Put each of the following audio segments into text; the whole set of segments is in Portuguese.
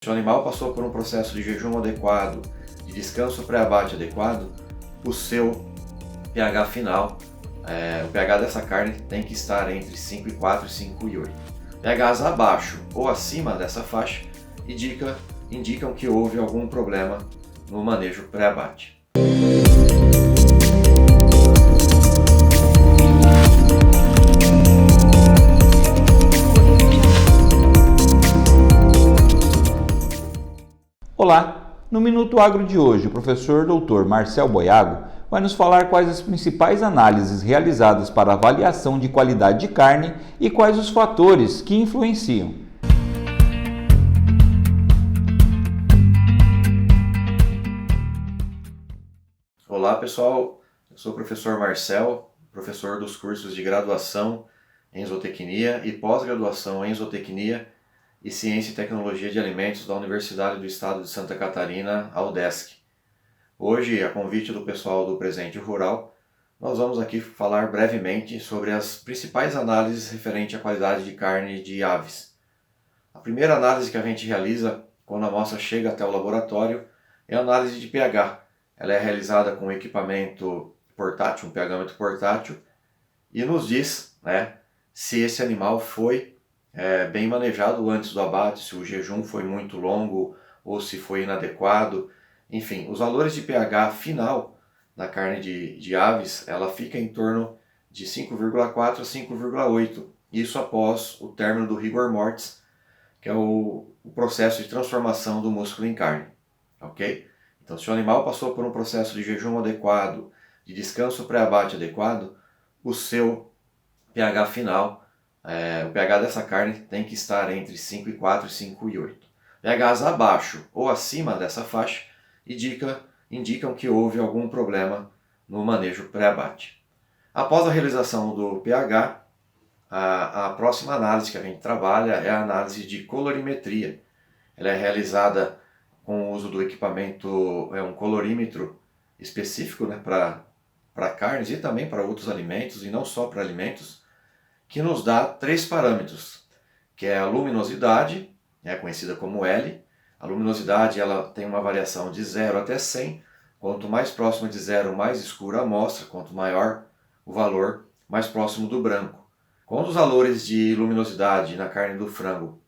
Se o animal passou por um processo de jejum adequado, de descanso pré-abate adequado, o seu pH final, o pH dessa carne tem que estar entre 5,4 e 5,8. pHs abaixo ou acima dessa faixa indicam que houve algum problema no manejo pré-abate. Olá! No Minuto Agro de hoje, o professor Dr. Marcel Boiago vai nos falar quais as principais análises realizadas para avaliação de qualidade de carne e quais os fatores que influenciam. Olá pessoal, eu sou o professor Marcel, professor dos cursos de graduação em zootecnia e pós-graduação em zootecnia e Ciência e Tecnologia de Alimentos da Universidade do Estado de Santa Catarina, a UDESC. Hoje, a convite do pessoal do Presente Rural, nós vamos aqui falar brevemente sobre as principais análises referentes à qualidade de carne de aves. A primeira análise que a gente realiza quando a amostra chega até o laboratório é a análise de pH. Ela é realizada com um equipamento portátil, um pHmetro portátil, e nos diz, se esse animal foi bem manejado antes do abate, se o jejum foi muito longo ou se foi inadequado. Enfim, os valores de pH final da carne de aves, ela fica em torno de 5,4 a 5,8. Isso após o término do rigor mortis, que é o processo de transformação do músculo em carne. Ok? Então, se o animal passou por um processo de jejum adequado, de descanso pré-abate adequado, o seu pH final, o pH dessa carne tem que estar entre 5,4 e 5,8. pHs abaixo ou acima dessa faixa indicam que houve algum problema no manejo pré-abate. Após a realização do pH, a próxima análise que a gente trabalha é a análise de colorimetria. Ela é realizada com o uso do equipamento, um colorímetro específico para carnes e também para outros alimentos, e não só para alimentos, que nos dá 3 parâmetros, que é a luminosidade, conhecida como L. A luminosidade ela tem uma variação de 0 até 100, quanto mais próximo de 0, mais escura a amostra, quanto maior o valor, mais próximo do branco. Quando os valores de luminosidade na carne do frango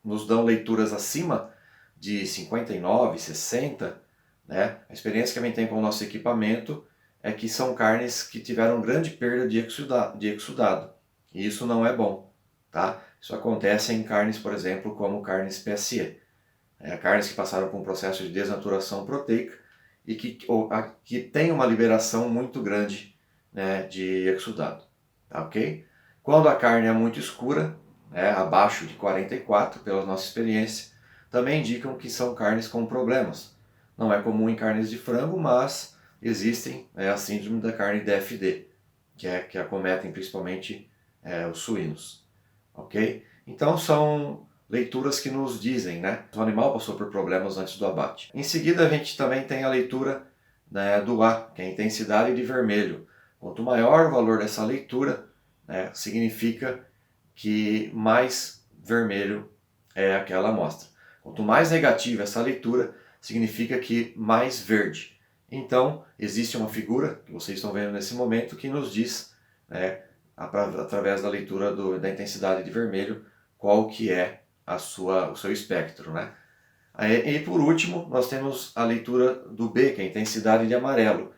nos dão leituras acima de 59, 60, a experiência que a gente tem com o nosso equipamento é que são carnes que tiveram grande perda de exudado. E isso não é bom, tá? Isso acontece em carnes, por exemplo, como carnes PSE. Carnes que passaram por um processo de desnaturação proteica e que tem uma liberação muito grande de exudado. Tá, ok? Quando a carne é muito escura, abaixo de 44, pela nossa experiência, também indicam que são carnes com problemas. Não é comum em carnes de frango, mas existem a síndrome da carne DFD, que acometem principalmente os suínos. Ok? Então são leituras que nos dizem, se o animal passou por problemas antes do abate. Em seguida a gente também tem a leitura do A, que é a intensidade de vermelho. Quanto maior o valor dessa leitura, significa que mais vermelho é aquela amostra. Quanto mais negativa essa leitura, significa que mais verde. Então, existe uma figura, que vocês estão vendo nesse momento, que nos diz, através da leitura da intensidade de vermelho, qual que é o seu espectro. E por último, nós temos a leitura do B, que é a intensidade de amarelo.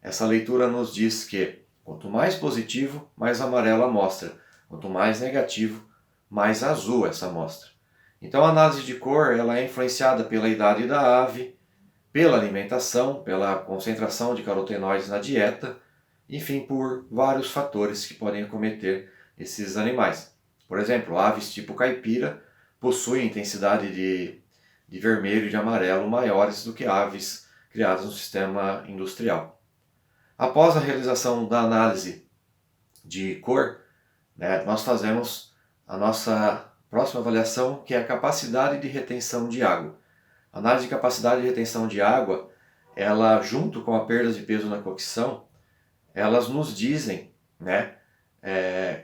Essa leitura nos diz que quanto mais positivo, mais amarelo a amostra. Quanto mais negativo, mais azul essa amostra. Então a análise de cor ela é influenciada pela idade da ave, pela alimentação, pela concentração de carotenoides na dieta, enfim, por vários fatores que podem acometer esses animais. Por exemplo, aves tipo caipira possuem intensidade de vermelho e de amarelo maiores do que aves criadas no sistema industrial. Após a realização da análise de cor, nós fazemos a nossa próxima avaliação, que é a capacidade de retenção de água. A análise de capacidade de retenção de água, ela junto com a perda de peso na cocção, elas nos dizem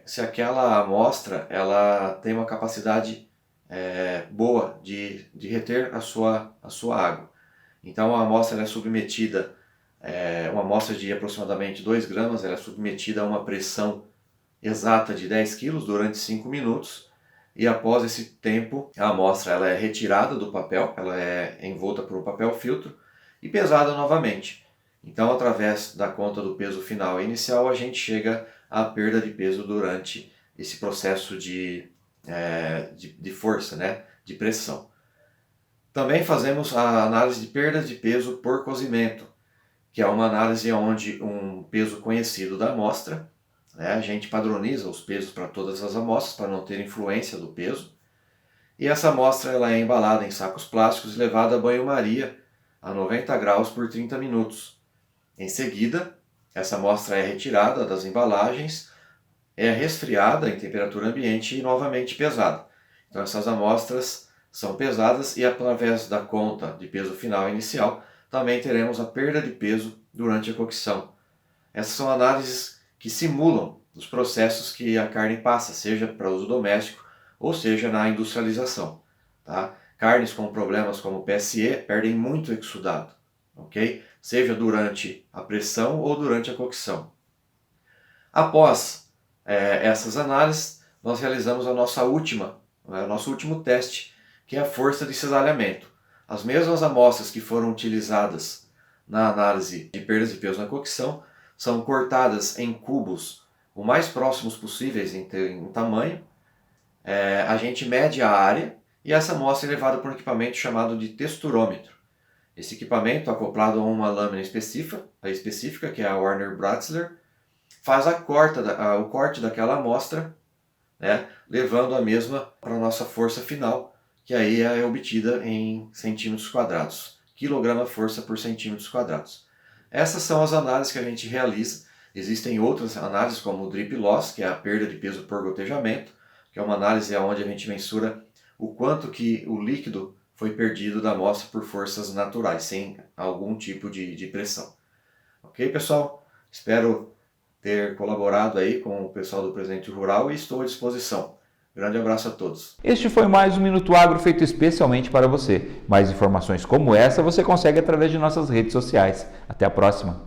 se aquela amostra ela tem uma capacidade boa de reter a sua água. Então a amostra ela é submetida, uma amostra de aproximadamente 2 gramas, ela é submetida a uma pressão exata de 10 kg durante 5 minutos, e após esse tempo a amostra ela é retirada do papel, ela é envolta por um papel filtro e pesada novamente. Então, através da conta do peso final e inicial, a gente chega à perda de peso durante esse processo de força, né? De pressão. Também fazemos a análise de perda de peso por cozimento, que é uma análise onde um peso conhecido da amostra, né? A gente padroniza os pesos para todas as amostras para não ter influência do peso. E essa amostra ela é embalada em sacos plásticos e levada a banho-maria a 90 graus por 30 minutos. Em seguida, essa amostra é retirada das embalagens, é resfriada em temperatura ambiente e novamente pesada. Então essas amostras são pesadas e através da conta de peso final inicial também teremos a perda de peso durante a cocção. Essas são análises que simulam os processos que a carne passa, seja para uso doméstico ou seja na industrialização. Tá? Carnes com problemas como PSE perdem muito exudado, ok? Seja durante a pressão ou durante a cocção. Após essas análises, nós realizamos o nosso último teste, que é a força de cisalhamento. As mesmas amostras que foram utilizadas na análise de perdas de peso na cocção são cortadas em cubos o mais próximos possíveis em tamanho. A gente mede a área e essa amostra é levada por um equipamento chamado de texturômetro. Esse equipamento, acoplado a uma lâmina específica, que é a Warner Brasseler, faz o corte daquela amostra, né, levando a mesma para a nossa força final, que aí é obtida em centímetros quadrados, quilograma-força por centímetros quadrados. Essas são as análises que a gente realiza. Existem outras análises, como o drip loss, que é a perda de peso por gotejamento, que é uma análise onde a gente mensura o quanto que o líquido foi perdido da amostra por forças naturais, sem algum tipo de pressão. Ok, pessoal? Espero ter colaborado aí com o pessoal do Presente Rural e estou à disposição. Grande abraço a todos. Este foi mais um Minuto Agro feito especialmente para você. Mais informações como essa você consegue através de nossas redes sociais. Até a próxima!